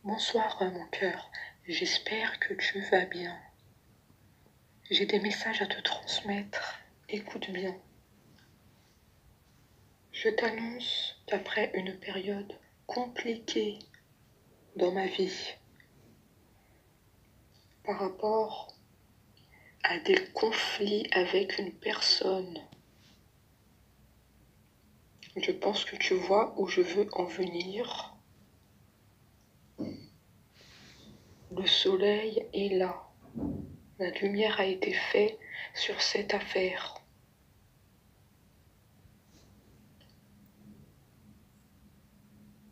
Bonsoir mon cœur, j'espère que tu vas bien. J'ai des messages à te transmettre, écoute bien. Je t'annonce qu'après une période compliquée dans ma vie, par rapport à des conflits avec une personne, je pense que tu vois où je veux en venir. Le soleil est là. La lumière a été faite sur cette affaire.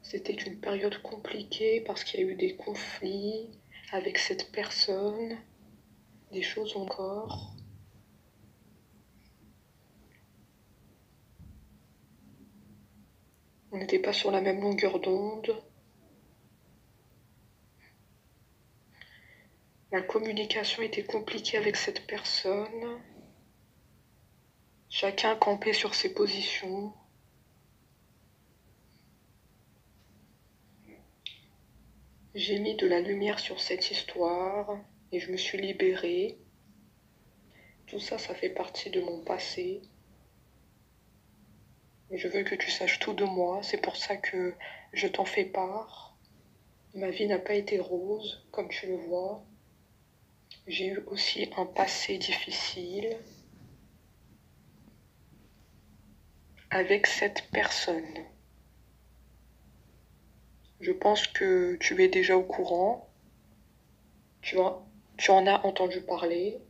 C'était une période compliquée parce qu'il y a eu des conflits avec cette personne, des choses encore. On n'était pas sur la même longueur d'onde. La communication était compliquée avec cette personne. Chacun campait sur ses positions. J'ai mis de la lumière sur cette histoire et je me suis libérée. Tout ça, ça fait partie de mon passé. Et je veux que tu saches tout de moi, c'est pour ça que je t'en fais part. Ma vie n'a pas été rose, comme tu le vois. J'ai eu aussi un passé difficile avec cette personne. Je pense que tu es déjà au courant. Tu en as entendu parler.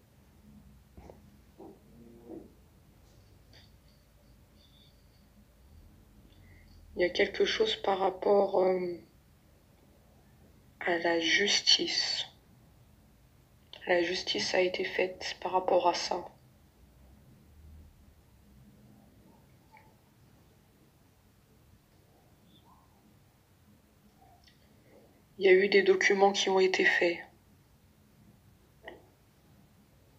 Il y a quelque chose par rapport à la justice. La justice a été faite par rapport à ça. Il y a eu des documents qui ont été faits.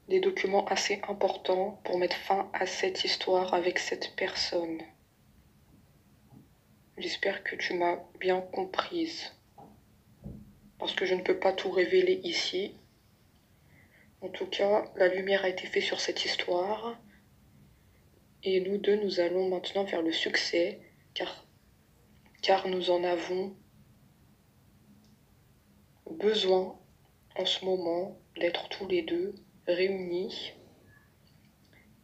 Des documents assez importants pour mettre fin à cette histoire avec cette personne. J'espère que tu m'as bien comprise. Parce que je ne peux pas tout révéler ici. En tout cas, la lumière a été faite sur cette histoire. Et nous deux, nous allons maintenant vers le succès, car nous en avons besoin en ce moment d'être tous les deux réunis,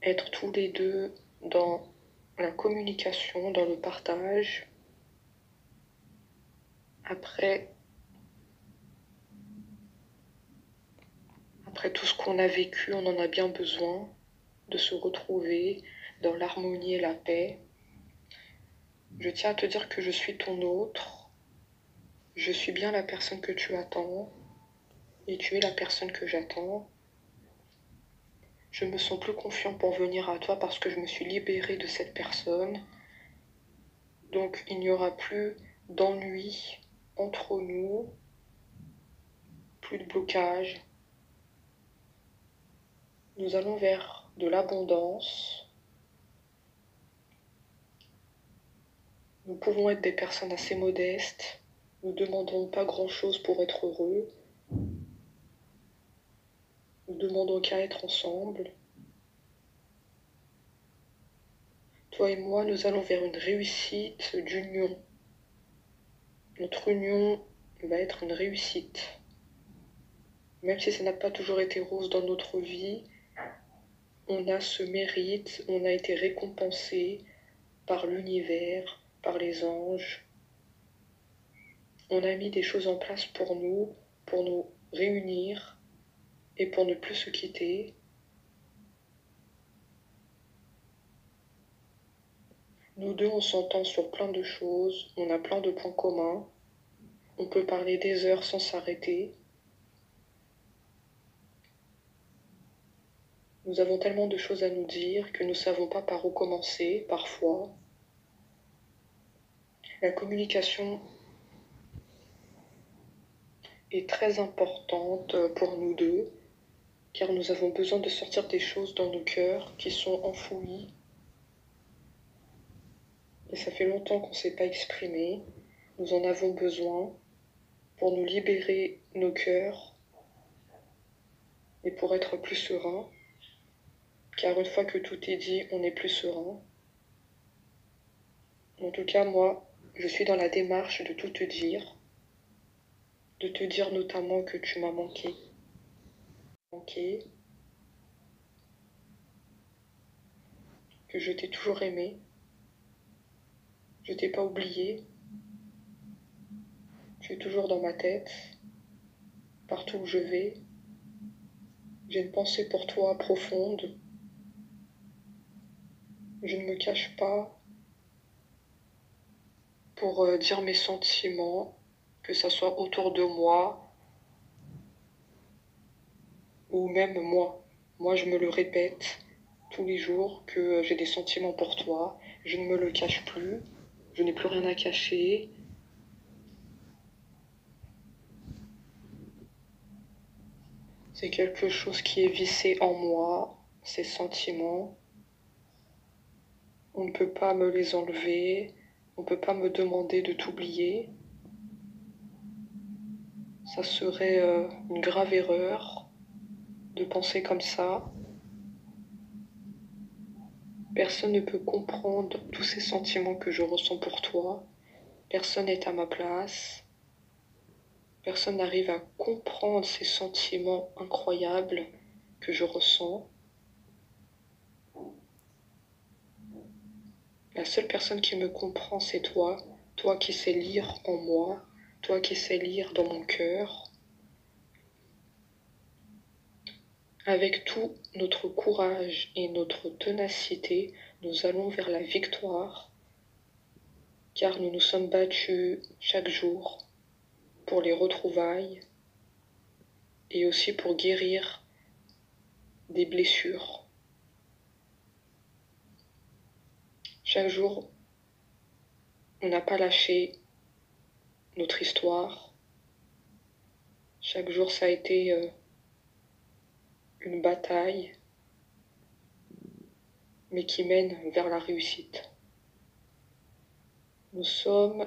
être tous les deux dans la communication, dans le partage. Après tout ce qu'on a vécu, on en a bien besoin de se retrouver dans l'harmonie et la paix. Je tiens à te dire que je suis ton autre. Je suis bien la personne que tu attends et tu es la personne que j'attends. Je me sens plus confiant pour venir à toi parce que je me suis libérée de cette personne. Donc il n'y aura plus d'ennui entre nous, plus de blocage. Nous allons vers de l'abondance. Nous pouvons être des personnes assez modestes. Nous ne demandons pas grand-chose pour être heureux. Nous demandons qu'à être ensemble. Toi et moi, nous allons vers une réussite d'union. Notre union va être une réussite. Même si ça n'a pas toujours été rose dans notre vie, on a ce mérite, on a été récompensé par l'univers, par les anges. On a mis des choses en place pour nous réunir et pour ne plus se quitter. Nous deux, on s'entend sur plein de choses, on a plein de points communs. On peut parler des heures sans s'arrêter. Nous avons tellement de choses à nous dire que nous ne savons pas par où commencer, parfois. La communication est très importante pour nous deux, car nous avons besoin de sortir des choses dans nos cœurs qui sont enfouies. Et ça fait longtemps qu'on ne s'est pas exprimé. Nous en avons besoin. pour nous libérer nos cœurs et pour être plus serein, car une fois que tout est dit, on est plus serein. En tout cas, moi, je suis dans la démarche de tout te dire, de te dire notamment que tu m'as manqué, que je t'ai toujours aimé, je t'ai pas oublié, tu es toujours dans ma tête, partout où je vais, j'ai une pensée pour toi profonde, je ne me cache pas pour dire mes sentiments, que ça soit autour de moi ou même moi. Moi, je me le répète tous les jours que j'ai des sentiments pour toi, je ne me le cache plus, je n'ai plus rien à cacher. C'est quelque chose qui est vissé en moi, ces sentiments. On ne peut pas me les enlever, on ne peut pas me demander de t'oublier. Ça serait une grave erreur de penser comme ça. Personne ne peut comprendre tous ces sentiments que je ressens pour toi. Personne n'est à ma place. Personne n'arrive à comprendre ces sentiments incroyables que je ressens. La seule personne qui me comprend, c'est toi. Toi qui sais lire en moi. Toi qui sais lire dans mon cœur. Avec tout notre courage et notre ténacité, nous allons vers la victoire, car nous nous sommes battus chaque jour pour les retrouvailles et aussi pour guérir des blessures. Chaque jour, on n'a pas lâché notre histoire. Chaque jour, ça a été une bataille, mais qui mène vers la réussite. Nous sommes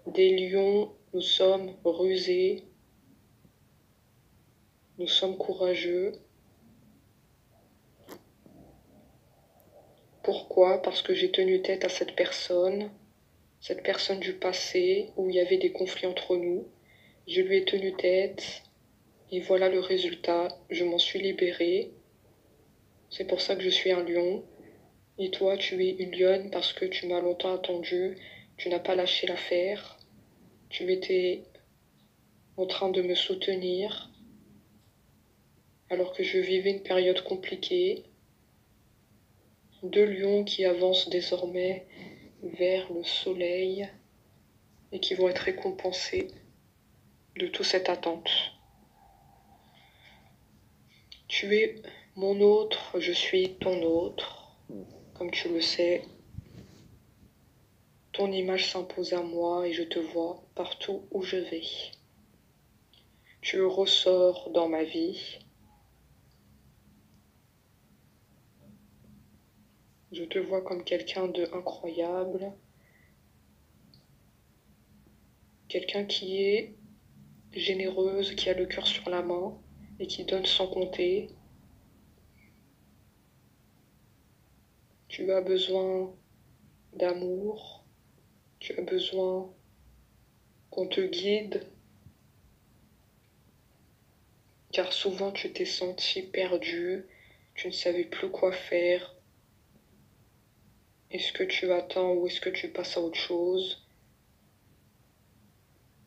des lions, nous sommes rusés, nous sommes courageux. Pourquoi? Parce que j'ai tenu tête à cette personne du passé où il y avait des conflits entre nous. Je lui ai tenu tête et voilà le résultat. Je m'en suis libérée. C'est pour ça que je suis un lion. Et toi, tu es une lionne parce que tu m'as longtemps attendu. Tu n'as pas lâché l'affaire. Tu étais en train de me soutenir alors que je vivais une période compliquée. Deux lions qui avancent désormais vers le soleil et qui vont être récompensés de toute cette attente. Tu es mon autre, je suis ton autre. Comme tu le sais, ton image s'impose à moi et je te vois partout où je vais. Tu ressors dans ma vie. Je te vois comme quelqu'un de incroyable, quelqu'un qui est généreuse, qui a le cœur sur la main et qui donne sans compter. Tu as besoin d'amour, tu as besoin qu'on te guide, car souvent tu t'es senti perdu, tu ne savais plus quoi faire. Est-ce que tu attends ou est-ce que tu passes à autre chose?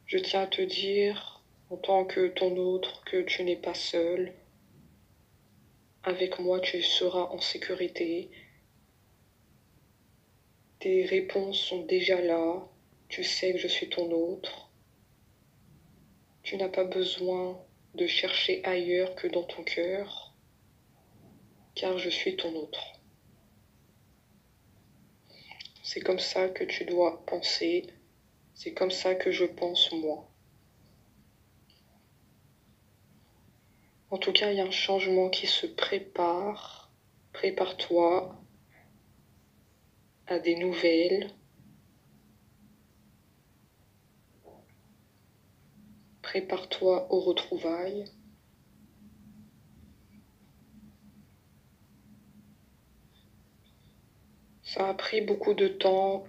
Je tiens à te dire, en tant que ton autre, que tu n'es pas seul. Avec moi, tu seras en sécurité. Tes réponses sont déjà là. Tu sais que je suis ton autre. Tu n'as pas besoin de chercher ailleurs que dans ton cœur, car je suis ton autre. C'est comme ça que tu dois penser. C'est comme ça que je pense moi. En tout cas, il y a un changement qui se prépare. Prépare-toi à des nouvelles. Prépare-toi aux retrouvailles. Ça a pris beaucoup de temps,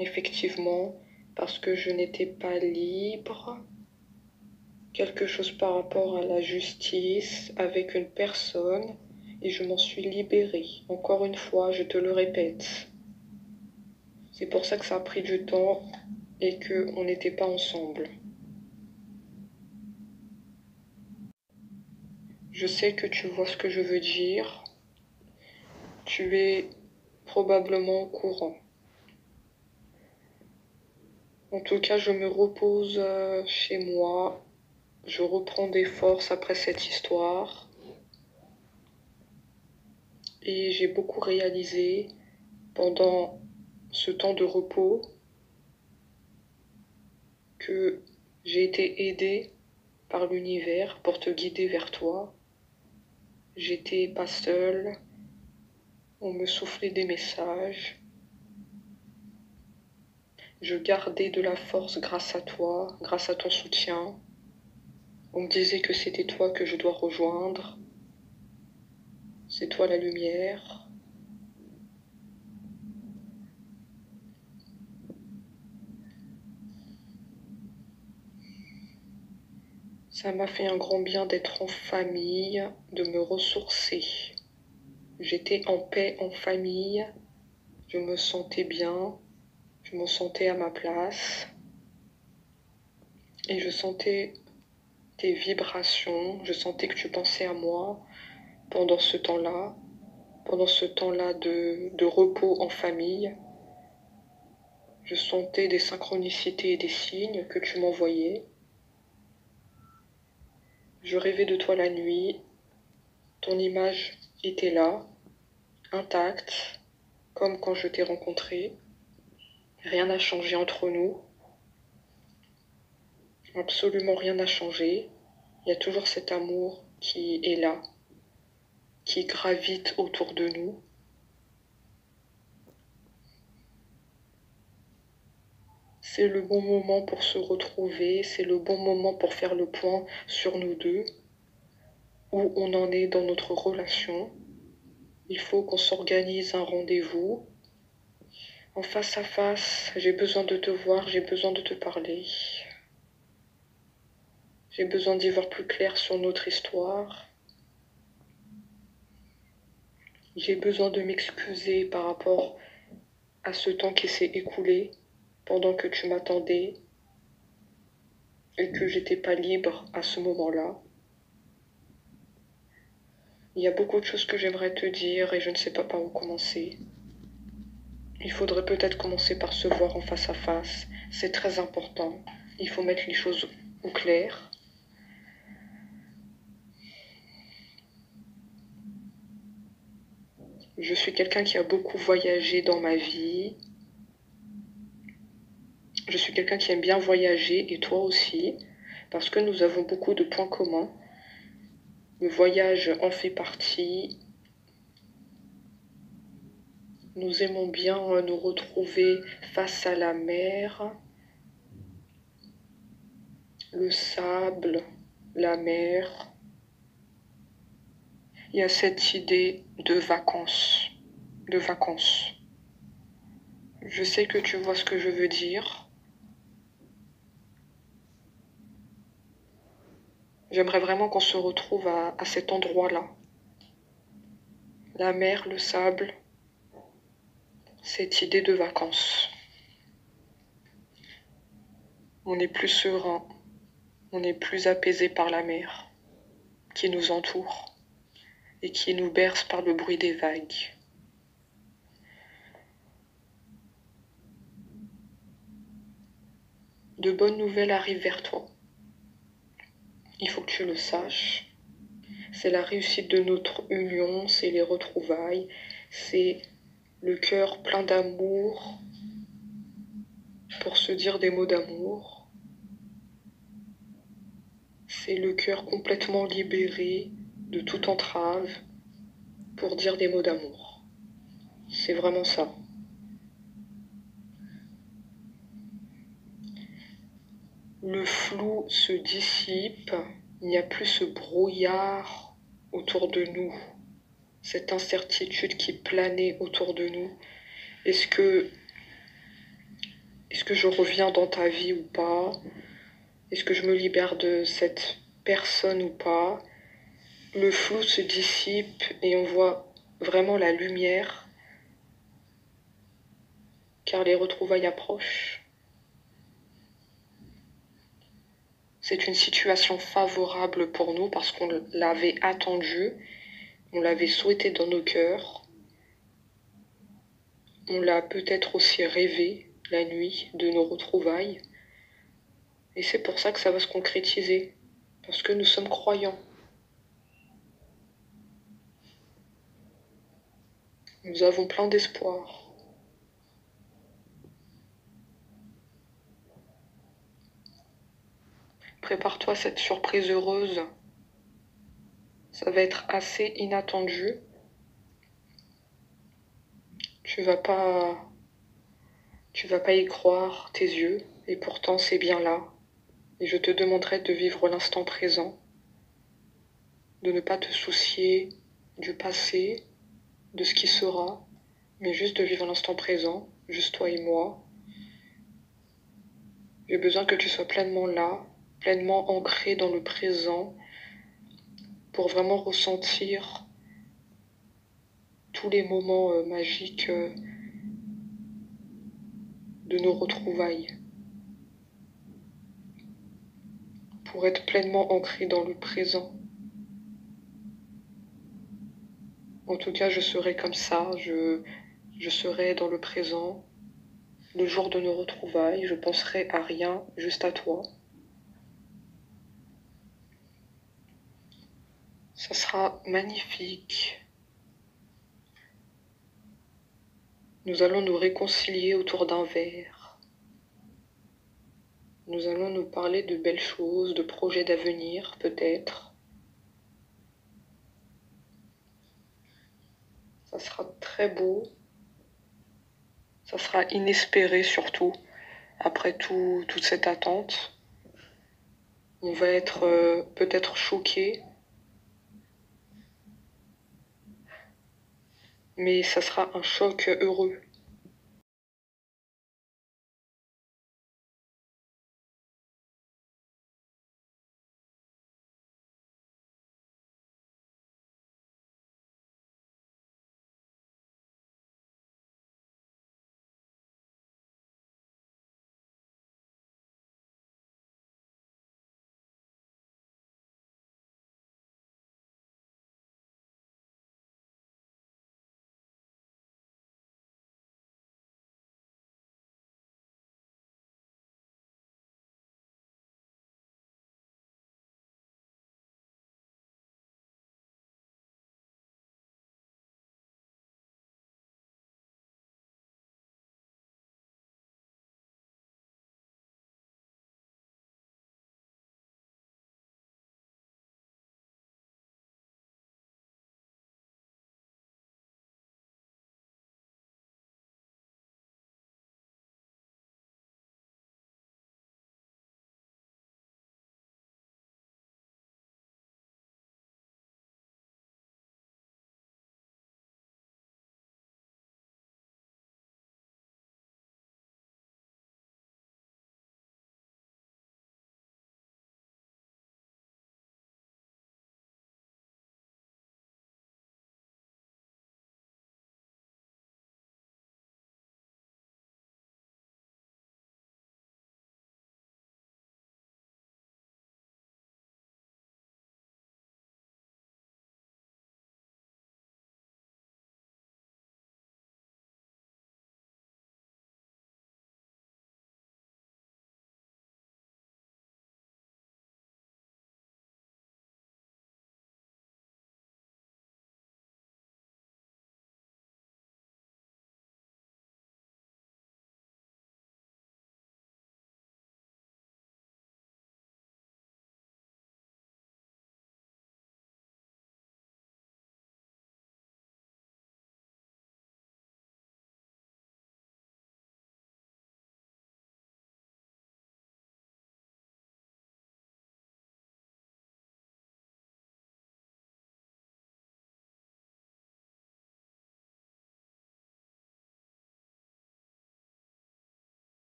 effectivement, parce que je n'étais pas libre. Quelque chose par rapport à la justice avec une personne et je m'en suis libérée. Encore une fois, je te le répète. C'est pour ça que ça a pris du temps et qu'on n'était pas ensemble. Je sais que tu vois ce que je veux dire. Tu es probablement au courant. En tout cas, je me repose chez moi. Je reprends des forces après cette histoire. Et j'ai beaucoup réalisé pendant ce temps de repos que j'ai été aidée par l'univers pour te guider vers toi. J'étais pas seule, on me soufflait des messages. Je gardais de la force grâce à toi, grâce à ton soutien. On me disait que c'était toi que je dois rejoindre. C'est toi la lumière. Ça m'a fait un grand bien d'être en famille, de me ressourcer. J'étais en paix en famille, je me sentais bien, je me sentais à ma place et je sentais tes vibrations, je sentais que tu pensais à moi pendant ce temps-là, de repos en famille. Je sentais des synchronicités et des signes que tu m'envoyais. Je rêvais de toi la nuit, ton image était là, intacte, comme quand je t'ai rencontré. Rien n'a changé entre nous, absolument rien n'a changé. Il y a toujours cet amour qui est là, qui gravite autour de nous. C'est le bon moment pour se retrouver, c'est le bon moment pour faire le point sur nous deux, où on en est dans notre relation. Il faut qu'on s'organise un rendez-vous. En face à face, j'ai besoin de te voir, j'ai besoin de te parler. J'ai besoin d'y voir plus clair sur notre histoire. J'ai besoin de m'excuser par rapport à ce temps qui s'est écoulé pendant que tu m'attendais et que j'étais pas libre à ce moment-là. Il y a beaucoup de choses que j'aimerais te dire et je ne sais pas par où commencer. Il faudrait peut-être commencer par se voir en face à face. C'est très important. Il faut mettre les choses au clair. Je suis quelqu'un qui a beaucoup voyagé dans ma vie. Je suis quelqu'un qui aime bien voyager et toi aussi, parce que nous avons beaucoup de points communs. Le voyage en fait partie. Nous aimons bien nous retrouver face à la mer, le sable, la mer. Il y a cette idée de vacances, de vacances. Je sais que tu vois ce que je veux dire. J'aimerais vraiment qu'on se retrouve à cet endroit-là. La mer, le sable, cette idée de vacances. On est plus serein, on est plus apaisé par la mer qui nous entoure et qui nous berce par le bruit des vagues. De bonnes nouvelles arrivent vers toi. Il faut que tu le saches. C'est la réussite de notre union, c'est les retrouvailles, c'est le cœur plein d'amour pour se dire des mots d'amour. C'est le cœur complètement libéré de toute entrave pour dire des mots d'amour. C'est vraiment ça. Le flou se dissipe, il n'y a plus ce brouillard autour de nous, cette incertitude qui planait autour de nous. Est-ce que je reviens dans ta vie ou pas? Est-ce que je me libère de cette personne ou pas? Le flou se dissipe et on voit vraiment la lumière, car les retrouvailles approchent. C'est une situation favorable pour nous parce qu'on l'avait attendu, on l'avait souhaité dans nos cœurs, on l'a peut-être aussi rêvé la nuit de nos retrouvailles. Et c'est pour ça que ça va se concrétiser, parce que nous sommes croyants. Nous avons plein d'espoir. Prépare-toi à cette surprise heureuse. Ça va être assez inattendu. Tu vas pas y croire tes yeux, et pourtant c'est bien là. Et je te demanderai de vivre l'instant présent, de ne pas te soucier du passé, de ce qui sera, mais juste de vivre l'instant présent, juste toi et moi. J'ai besoin que tu sois pleinement là, pleinement ancré dans le présent, pour vraiment ressentir tous les moments magiques de nos retrouvailles, pour être pleinement ancré dans le présent. En tout cas, je serai comme ça, je serai dans le présent. Le jour de nos retrouvailles, je penserai à rien, juste à toi. Ça sera magnifique. Nous allons nous réconcilier autour d'un verre. Nous allons nous parler de belles choses, de projets d'avenir, peut-être. Ça sera très beau. Ça sera inespéré surtout, après toute cette attente. On va être peut-être choqué, mais ça sera un choc heureux.